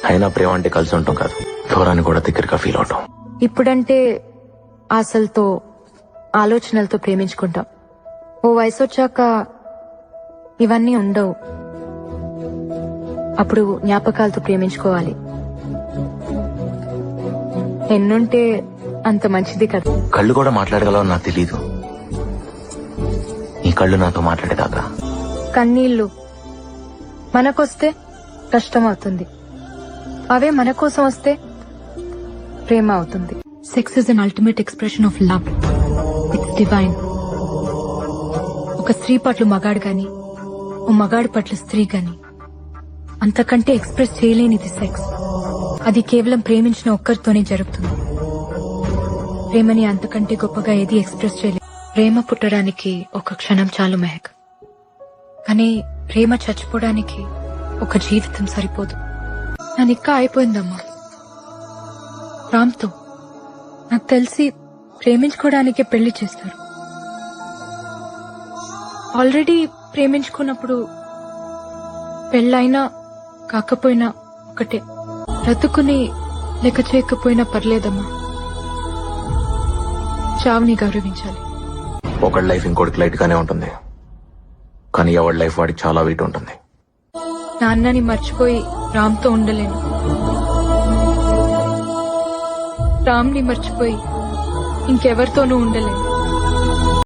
అయినా ప్రేమ అంటే కలిసి ఉంటాం కాదు, దూరాన్ని కూడా దగ్గరగా ఫీల్ అవటం. ఇప్పుడంటే ఆశలతో ఆలోచనలతో ప్రేమించుకుంటాం. ఓ వయసు వచ్చాక ఇవన్నీ ఉండవు. అప్పుడు జ్ఞాపకాలతో ప్రేమించుకోవాలి. ఎన్నుంటే అంత మంచిది కదా. కళ్ళు కూడా మాట్లాడగలవని నాకు తెలీదు. ఈ కళ్ళు నాతో మాట్లాడేదాకా. కన్నీళ్లు మనకొస్తే కష్టం అవుతుంది, అవే మన కోసం వస్తే ప్రేమ అవుతుంది. Sex is an ultimate expression of love. It's divine. ఒక స్త్రీ పట్ల మగాడు గాని, ఓ మగాడి పట్ల స్త్రీ గాని అంతకంటే ఎక్స్ప్రెస్ చేయలేనిది సెక్స్. అది కేవలం ప్రేమించిన ఒక్కరితోనే జరుగుతుంది. ప్రేమని అంతకంటే గొప్పగా ఏది ఎక్స్ప్రెస్ చేయలేదు. ప్రేమ పుట్టడానికి ఒక క్షణం చాలు మెహక్, కానీ ప్రేమ చచ్చిపోవడానికి ఒక జీవితం సరిపోదు. నా నిక్కా అయిపోయిందమ్మా రామ్తో. నాకు తెలిసి ప్రేమించుకోవడానికే పెళ్లి చేస్తారు. ఆల్రెడీ ప్రేమించుకున్నప్పుడు పెళ్ళైనా కాకపోయినా ఒకటే. బ్రతుకుని లెక్క చేయకపోయినా పర్లేదమ్మా, చావుని గౌరవించాలి. ఒకటి లైఫ్ ఇంకోటికి లైట్ గానే ఉంటుంది, కానీ ఎవరి లైఫ్ వాడికి చాలా వెయిట్ ఉంటుంది. నాన్నని మర్చిపోయి రామ్తో ఉండలేను, రామ్ని మర్చిపోయి ఇంకెవరితోనూ ఉండలేను.